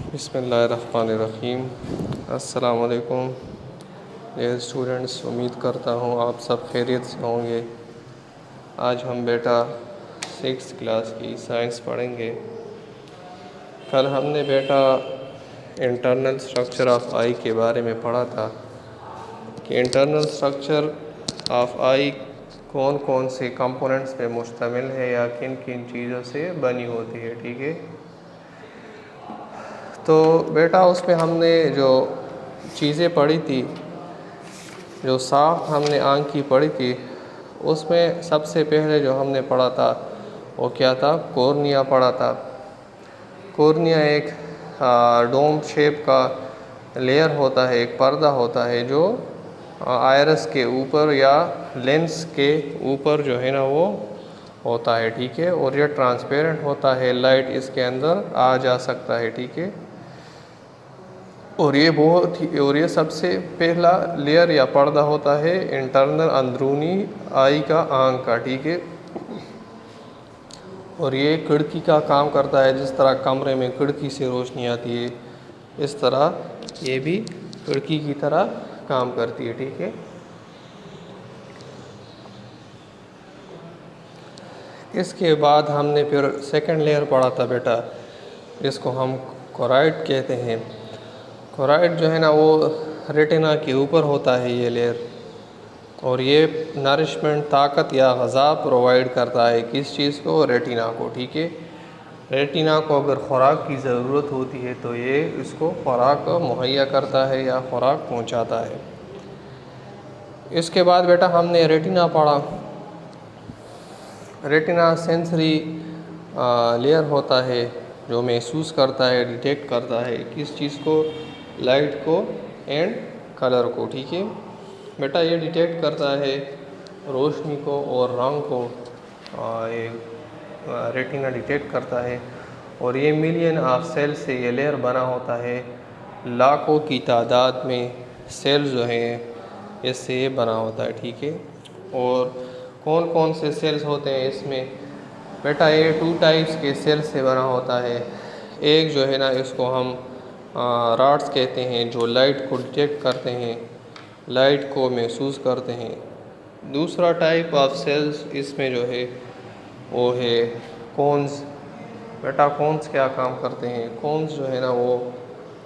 बिस्मिल्लाहिर्रहमानिर्रहीम। अस्सलाम वालेकुम डियर स्टूडेंट्स, उम्मीद करता हूँ आप सब खैरियत से होंगे। आज हम बेटा 6th क्लास की साइंस पढ़ेंगे। कल हमने बेटा इंटरनल स्ट्रक्चर ऑफ आई के बारे में पढ़ा था कि इंटरनल स्ट्रक्चर ऑफ आई कौन कौन से कंपोनेंट्स पे मुश्तमिल है या किन किन चीज़ों से बनी होती है। ठीक है, तो बेटा उसमें हमने जो चीज़ें पढ़ी थी, जो साख हमने आंख की पढ़ी थी, उसमें सबसे पहले जो हमने पढ़ा था वो क्या था? कॉर्निया पढ़ा था। कॉर्निया एक डोम शेप का लेयर होता है, एक पर्दा होता है जो आयरस के ऊपर या लेंस के ऊपर जो है ना वो होता है। ठीक है, और ये ट्रांसपेरेंट होता है, लाइट इसके अंदर आ जा सकता है। ठीक है, और ये सबसे पहला लेयर या पर्दा होता है इंटरनल अंदरूनी आई का आंख का। ठीक है, और ये खिड़की का काम करता है। जिस तरह कमरे में खिड़की से रोशनी आती है, इस तरह ये भी खिड़की की तरह काम करती है। ठीक है, इसके बाद हमने फिर सेकंड लेयर पढ़ा था बेटा, जिसको हम कोराइड कहते हैं। कोराइड जो है ना वो रेटिना के ऊपर होता है ये लेयर, और ये नरिशमेंट, ताकत या ग़ज़ा प्रोवाइड करता है किस चीज़ को? रेटिना को। ठीक है, रेटिना को अगर ख़ुराक की ज़रूरत होती है तो ये इसको ख़ुराक मुहैया करता है या ख़ुराक पहुंचाता है। इसके बाद बेटा हमने रेटिना पढ़ा। रेटिना सेंसरी लेयर होता है जो महसूस करता है, डिटेक्ट करता है किस चीज़ को? लाइट को एंड कलर को। ठीक है बेटा, ये डिटेक्ट करता है रोशनी को और रंग को। ये रेटिना डिटेक्ट करता है, और ये मिलियन ऑफ सेल से ये लेयर बना होता है। लाखों की तादाद में सेल्स जो हैं इससे ये बना होता है। ठीक है, और कौन कौन से सेल्स होते हैं इसमें? बेटा ये 2 टाइप्स के सेल्स से बना होता है। एक जो है ना इसको हम रॉड्स कहते हैं, जो लाइट को डिटेक्ट करते हैं, लाइट को महसूस करते हैं। दूसरा टाइप ऑफ सेल्स इसमें जो है वो है कोन्स। बेटा कोन्स क्या काम करते हैं? कोन्स जो है ना वो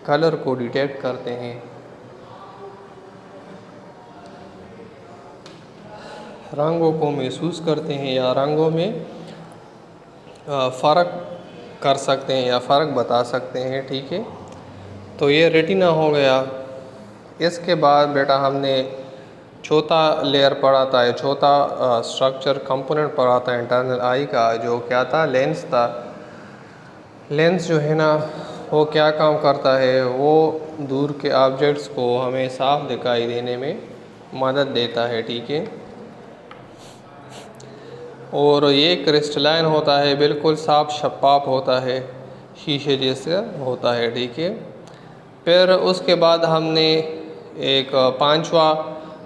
कलर को डिटेक्ट करते हैं, रंगों को महसूस करते हैं या रंगों में फ़र्क कर सकते हैं या फ़र्क बता सकते हैं। ठीक है, तो ये रेटिना हो गया। इसके बाद बेटा हमने चौथा लेयर पढ़ा था, ये चौथा स्ट्रक्चर कंपोनेंट पढ़ा था इंटरनल आई का, जो क्या था? लेंस था। लेंस जो है ना वो क्या काम करता है? वो दूर के ऑब्जेक्ट्स को हमें साफ दिखाई देने में मदद देता है। ठीक है, और ये क्रिस्टलाइन होता है, बिल्कुल साफ शफाफ होता है, शीशे जैसे होता है। ठीक है, फिर उसके बाद हमने एक पांचवा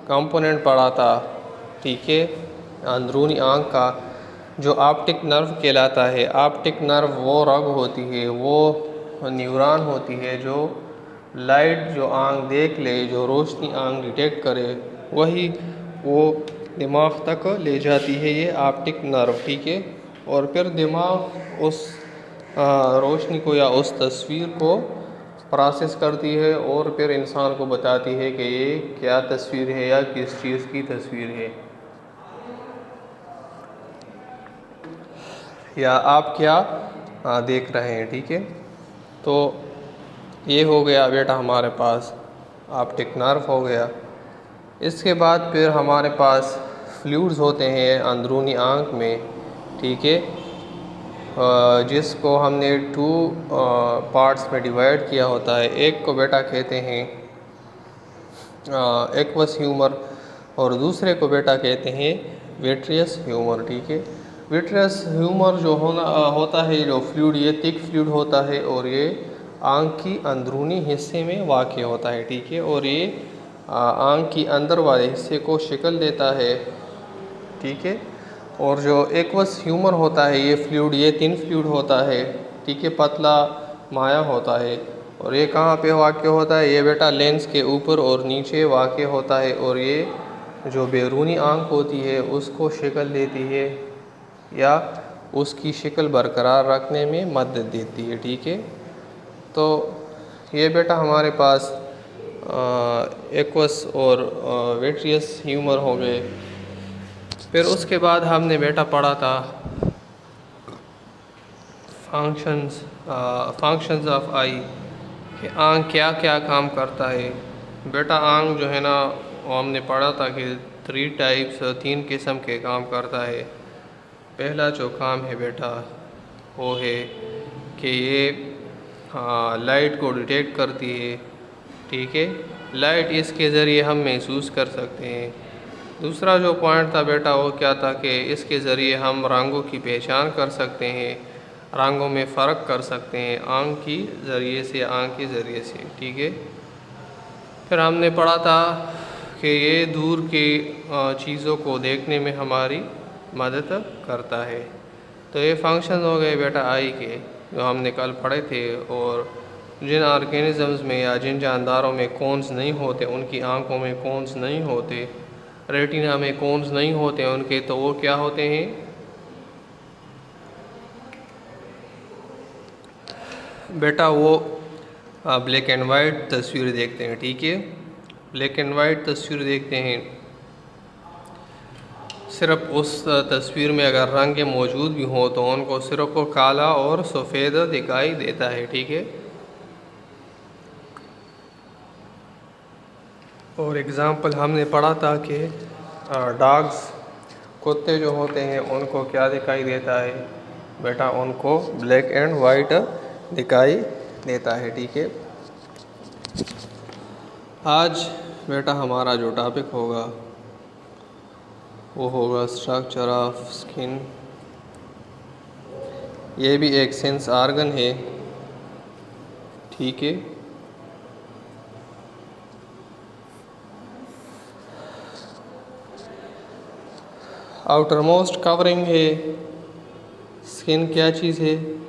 कंपोनेंट पढ़ा था। ठीक है, अंदरूनी आँख का, जो ऑप्टिक नर्व कहलाता है। ऑप्टिक नर्व वो रग होती है, वो न्यूरॉन होती है जो लाइट जो आँख देख ले, जो रोशनी आँख डिटेक्ट करे, वही वो दिमाग तक ले जाती है, ये ऑप्टिक नर्व। ठीक है, और फिर दिमाग उस रोशनी को या उस तस्वीर को प्रोसेस करती है और फिर इंसान को बताती है कि ये क्या तस्वीर है या किस चीज़ की तस्वीर है, या आप क्या देख रहे हैं। ठीक है, तो ये हो गया बेटा हमारे पास ऑप्टिक नर्व हो गया। इसके बाद फिर हमारे पास फ्लूइड्स होते हैं अंदरूनी आँख में। ठीक है, जिसको हमने 2 पार्ट्स में डिवाइड किया होता है। एक को बेटा कहते हैं एक्वस ह्यूमर, और दूसरे को बेटा कहते हैं विट्रियस ह्यूमर। ठीक है, विट्रियस ह्यूमर जो होता है, जो फ्लूइड, ये थिक फ्लूइड होता है और ये आँख की अंदरूनी हिस्से में वाक़ होता है। ठीक है, और ये आँख की अंदर वाले हिस्से को शक्ल देता है। ठीक है, और जो एक्वस ह्यूमर होता है, ये फ्लूइड, ये थिन फ्लूइड होता है। ठीक है, पतला माया होता है, और ये कहाँ पे वाक़ होता है? ये बेटा लेंस के ऊपर और नीचे वाक़ होता है, और ये जो बैरूनी आँख होती है उसको शक्ल देती है या उसकी शक्ल बरकरार रखने में मदद देती है, ठीक है। तो ये बेटा हमारे पास एक्वस और विट्रियस ह्यूमर हो गए। फिर उसके बाद हमने बेटा पढ़ा था फंक्शंस ऑफ आई, कि आँख क्या क्या काम करता है। बेटा आँख जो है ना, वो हमने पढ़ा था कि 3 किस्म के काम करता है। पहला जो काम है बेटा वो है कि ये लाइट को डिटेक्ट करती है, ठीक है। लाइट इसके ज़रिए हम महसूस कर सकते हैं। दूसरा जो पॉइंट था बेटा वो क्या था कि इसके ज़रिए हम रंगों की पहचान कर सकते हैं, रंगों में फ़र्क कर सकते हैं आँख की ज़रिए से, आँख के ज़रिए से, ठीक है। फिर हमने पढ़ा था कि ये दूर की चीज़ों को देखने में हमारी मदद करता है। तो ये फंक्शन हो गए बेटा आई के, जो हमने कल पढ़े थे। और जिन ऑर्गेनिज़म्स में या जिन जानदारों में कोन्स नहीं होते, उनकी आँखों में कोन्स नहीं होते, रेटिना में कोन्स नहीं होते उनके, तो वो क्या होते हैं? बेटा वो ब्लैक एंड वाइट तस्वीर देखते हैं, ठीक है। ब्लैक एंड वाइट तस्वीर देखते हैं, सिर्फ उस तस्वीर में अगर रंग मौजूद भी हो तो उनको सिर्फ वो काला और सफ़ेद दिखाई देता है, ठीक है। और एग्ज़ाम्पल हमने पढ़ा था कि डॉग्स, कुत्ते जो होते हैं, उनको क्या दिखाई देता है? बेटा उनको ब्लैक एंड वाइट दिखाई देता है, ठीक है। आज बेटा हमारा जो टॉपिक होगा वो होगा स्ट्रक्चर ऑफ स्किन। ये भी एक सेंस आर्गन है, ठीक है। आउटर मोस्ट कवरिंग है। स्किन क्या चीज़ है?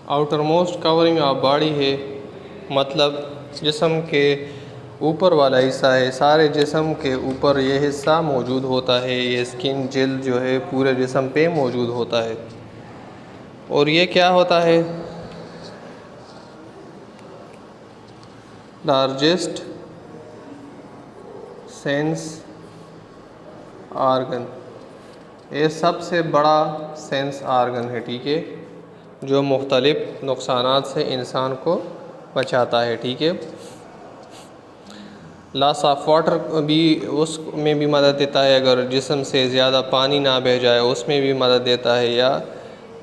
Outer most covering of body है, मतलब जिस्म के ऊपर वाला हिस्सा है। सारे जिस्म के ऊपर ये हिस्सा मौजूद होता है। ये स्किन जेल जो है पूरे जिस्म पे मौजूद होता है। और ये क्या होता है? लार्जेस्ट सेंस आर्गन, ये सबसे बड़ा सेंस आर्गन है, ठीक है, जो मुख्तलिफ नुकसानात से इंसान को बचाता है, ठीक है। लॉस ऑफ वाटर भी उसमें भी मदद देता है। अगर जिस्म से ज़्यादा पानी ना बह जाए उसमें भी मदद देता है, या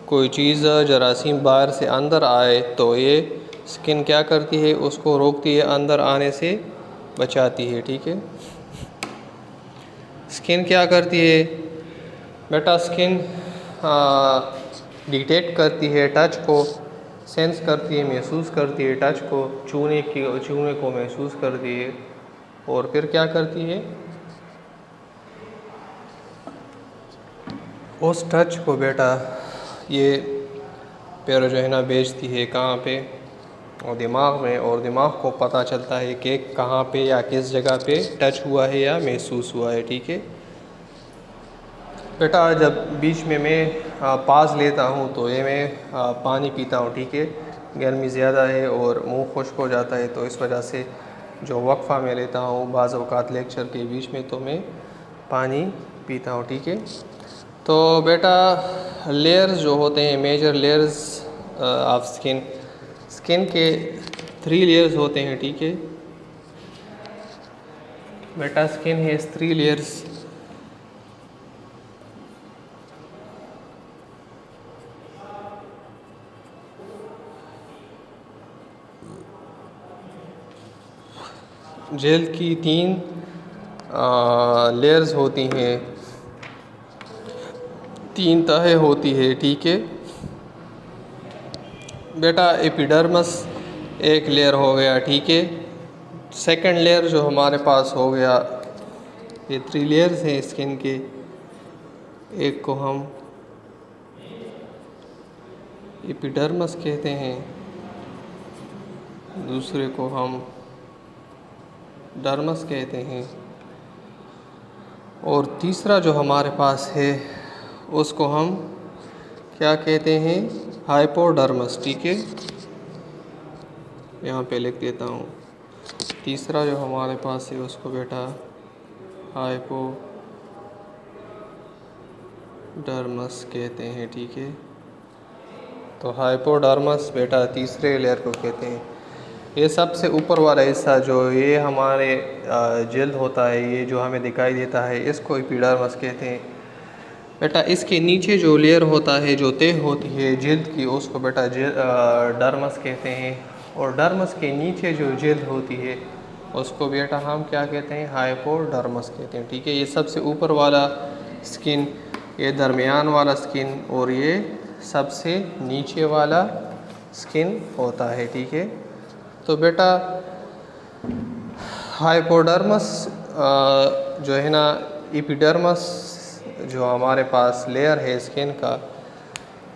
कोई चीज़ जरासीम बाहर से अंदर आए तो ये स्किन क्या करती है? उसको रोकती है, अंदर आने से बचाती है, ठीक है। स्किन क्या करती है? बेटा स्किन डिटेक्ट करती है, टच को सेंस करती है, महसूस करती है, टच को छूने को महसूस करती है। और फिर क्या करती है? उस टच को बेटा ये पैर जो है ना भेजती है कहाँ पे? और दिमाग में, और दिमाग को पता चलता है कि कहाँ पे या किस जगह पे टच हुआ है या महसूस हुआ है, ठीक है। बेटा जब बीच में मैं पास लेता हूँ तो ये मैं पानी पीता हूँ, ठीक है। गर्मी ज़्यादा है और मुंह खुश्क हो जाता है, तो इस वजह से जो वक्फ़ा मैं लेता हूँ बाज़ औक़ात लेक्चर के बीच में, तो मैं पानी पीता हूँ, ठीक है। तो बेटा लेयर्स जो होते हैं, major layers of skin, skin के 3 लेयर्स होते हैं, ठीक है। बेटा स्किन है 3 लेयर्स। जेल की 3 लेयर्स होती हैं, 3 तह होती है, ठीक है। बेटा एपिडर्मस एक लेयर हो गया, ठीक है। सेकंड लेयर जो हमारे पास हो गया, ये 3 लेयर्स हैं स्किन के। एक को हम एपिडर्मिस कहते हैं, दूसरे को हम डर्मिस कहते हैं, और तीसरा जो हमारे पास है उसको हम क्या कहते हैं, हाइपोडर्मिस। ठीक है, यहाँ पे लिख देता हूँ। तीसरा जो हमारे पास है उसको बेटा हाइपोडर्मिस कहते हैं। ठीक है, तो हाइपोडर्मिस बेटा तीसरे लेयर को कहते हैं। ये सबसे ऊपर वाला हिस्सा जो ये हमारे जल्द होता है, ये जो हमें दिखाई देता है, इसको एपिडर्मिस कहते हैं बेटा। इसके नीचे जो लेयर होता है, जो तह होती है जल्द की, उसको बेटा डर्मिस कहते हैं। और डर्मिस के नीचे जो जल्द होती है उसको बेटा हम क्या कहते हैं, हाइपोडर्मिस कहते हैं। ठीक है, ये सबसे ऊपर वाला स्किन, ये दरमियान वाला स्किन, और ये सबसे नीचे वाला स्किन होता है। ठीक है, तो बेटा हाइपोडर्मिस जो है ना, एपिडर्मिस जो हमारे पास लेयर है स्किन का,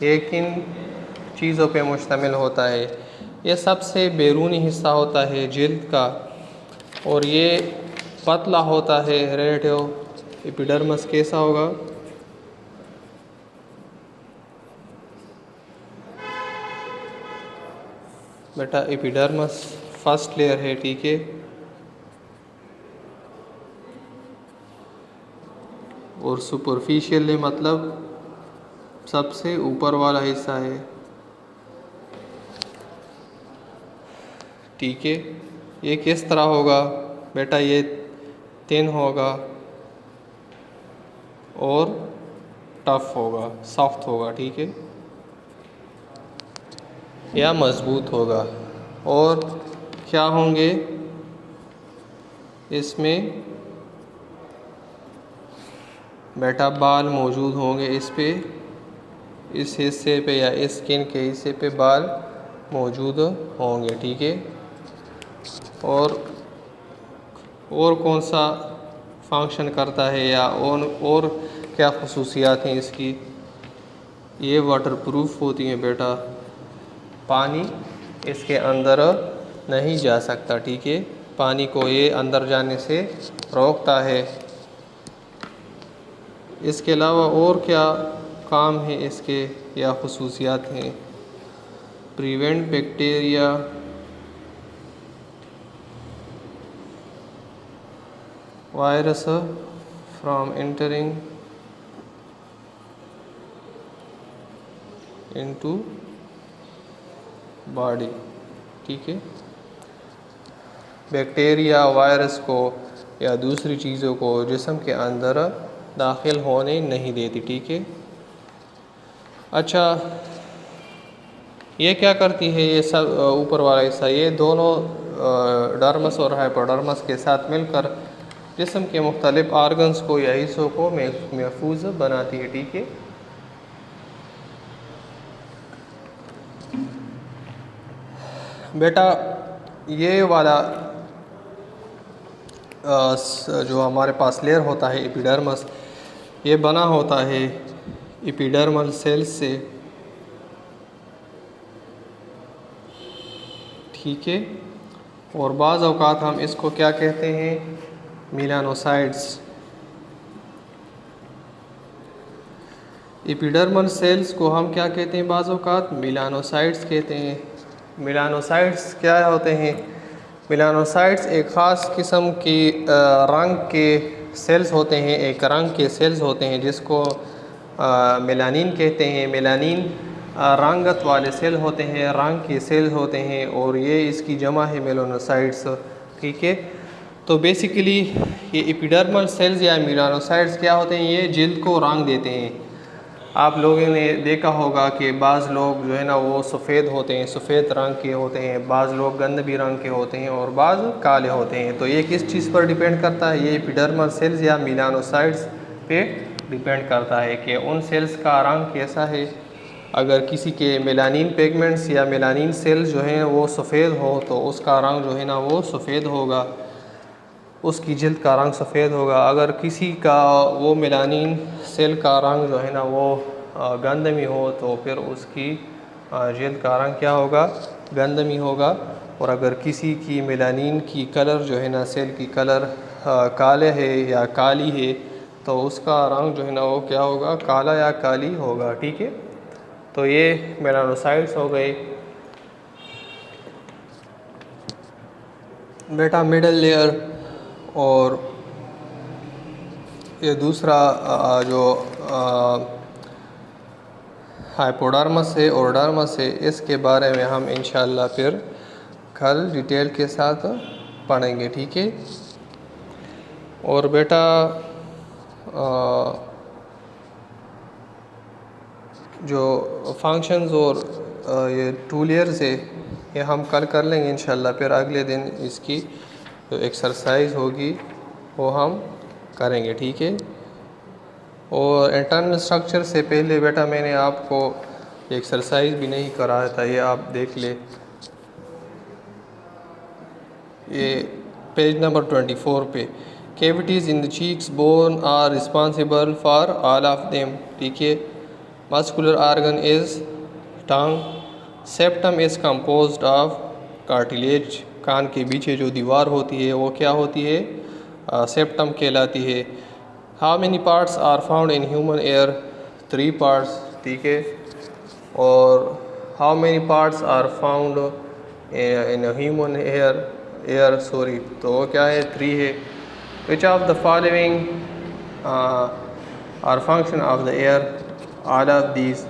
ये किन चीज़ों पे मुश्तमिल होता है? ये सबसे बैरूनी हिस्सा होता है जिल्द का, और ये पतला होता है रिलेटिव। एपिडर्मिस कैसा होगा? बेटा एपिडर्मिस फर्स्ट लेयर है। ठीक है, और सुपरफिशियल मतलब सबसे ऊपर वाला हिस्सा है। ठीक है, ये किस तरह होगा बेटा? ये थिन होगा और टफ होगा, सॉफ्ट होगा। ठीक है, या मजबूत होगा। और क्या होंगे इसमें बेटा? बाल मौजूद होंगे इस पे, इस हिस्से पे या इस स्किन के हिस्से पे बाल मौजूद होंगे। ठीक है, और कौन सा फंक्शन करता है, या और क्या खसूसियात हैं इसकी? ये वाटरप्रूफ होती हैं बेटा, पानी इसके अंदर नहीं जा सकता। ठीक है, पानी को ये अंदर जाने से रोकता है। इसके अलावा और क्या काम है इसके या खसूसियात हैं? Prevent bacteria virus from entering into body. ठीक है, बैक्टीरिया वायरस को या दूसरी चीज़ों को जिस्म के अंदर दाखिल होने नहीं देती। ठीक है, अच्छा ये क्या करती है? ये सब ऊपर वाला हिस्सा, ये दोनों डर्मिस और हाइपोडर्मिस के साथ मिलकर जिस्म के मुख्तलिफ आर्गन्स को या हिस्सों को महफूज बनाती है। ठीक है, बेटा ये वाला जो हमारे पास लेयर होता है एपिडर्मिस, ये बना होता है एपिडर्मल सेल्स से। ठीक है, और बाज़ औक़ात हम इसको क्या कहते हैं? मेलानोसाइट्स। एपिडर्मल सेल्स को हम क्या कहते हैं? बाज़ औक़ात मेलानोसाइट्स कहते हैं। मेलानोसाइट्स क्या होते हैं? मेलानोसाइट्स एक ख़ास किस्म की रंग के सेल्स होते हैं, एक रंग के सेल्स होते हैं जिसको मेलानिन कहते हैं। मेलानिन रंगत वाले सेल होते हैं, रंग के सेल होते हैं, और ये इसकी जमा है मेलानोसाइट्स। ठीक है, तो बेसिकली ये एपिडर्मल सेल्स या मेलानोसाइट्स क्या होते हैं? ये जिल्द को रंग देते हैं। आप लोगों ने देखा होगा कि बाज़ लोग जो है ना वो सफ़ेद होते हैं, सफ़ेद रंग के होते हैं, बाज़ लोग गंदगी रंग के होते हैं, और बाज़ काले होते हैं। तो ये किस चीज़ पर डिपेंड करता है? ये एपिडर्मल सेल्स या मेलानोसाइट्स पे डिपेंड करता है कि उन सेल्स का रंग कैसा है अगर किसी के मेलानिन पिगमेंट्स या मेलानिन सेल जो हैं वो सफ़ेद हो तो उसका रंग जो है ना वो सफ़ेद होगा, उसकी जल्द का रंग सफ़ेद होगा। अगर किसी का वो मेलानिन सेल का रंग जो है ना वो गंधमी हो तो फिर उसकी जल्द का रंग क्या होगा, गंधमी होगा। और अगर किसी की मेलानिन की कलर जो है ना सेल की कलर काले है या काली है तो उसका रंग जो है ना वो क्या होगा, काला या काली होगा। ठीक है, तो ये मेलानोसाइट्स हो गए। बेटा मिडल लेयर और ये दूसरा जो हाइपोडर्मस है और डर्मस है, इसके बारे में हम इंशाल्लाह फिर कल डिटेल के साथ पढ़ेंगे। ठीक है, और बेटा जो फंक्शंस और ये 2 लेयर्स है ये हम कल कर लेंगे इंशाल्लाह। फिर अगले दिन इसकी जो एक्सरसाइज होगी वो हम करेंगे। ठीक है, और इंटरनल स्ट्रक्चर से पहले बेटा मैंने आपको एक्सरसाइज भी नहीं कराया था, ये आप देख ले। ये पेज नंबर 24 पे, cavities in the cheeks bone are responsible for all of them. ठीक है, muscular organ is tongue, septum is composed of cartilage, कान के पीछे जो दीवार होती है वो क्या होती है, सेप्टम कहलाती है। How many parts are found in human ear, 3 parts. ठीक है, और how many parts are found in human ear sorry, तो वो क्या है, 3 है। Which of the following are function of the ear, all of these.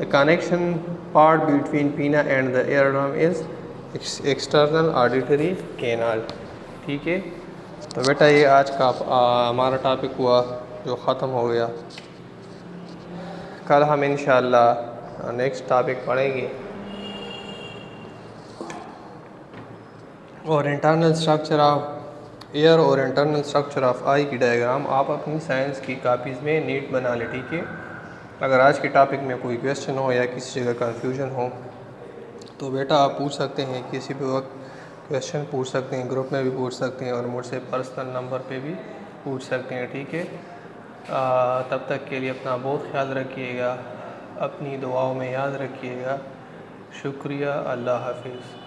The connection part between pinna and the eardrum is external auditory canal. ठीक है, तो बेटा ये आज का हमारा टॉपिक हुआ जो ख़त्म हो गया। कल हम इंशाअल्लाह नेक्स्ट टॉपिक पढ़ेंगे। और इंटरनल स्ट्रक्चर ऑफ एयर और इंटरनल स्ट्रक्चर ऑफ आई की डायग्राम आप अपनी साइंस की कापीज़ में नीट बना लें। ठीक है, अगर आज के टॉपिक में कोई क्वेश्चन हो या किसी जगह कन्फ्यूजन हो तो बेटा आप पूछ सकते हैं, किसी भी वक्त क्वेश्चन पूछ सकते हैं, ग्रुप में भी पूछ सकते हैं और मुझसे पर्सनल नंबर पे भी पूछ सकते हैं। ठीक है, तब तक के लिए अपना बहुत ख्याल रखिएगा, अपनी दुआओं में याद रखिएगा। शुक्रिया, अल्लाह हाफिज़।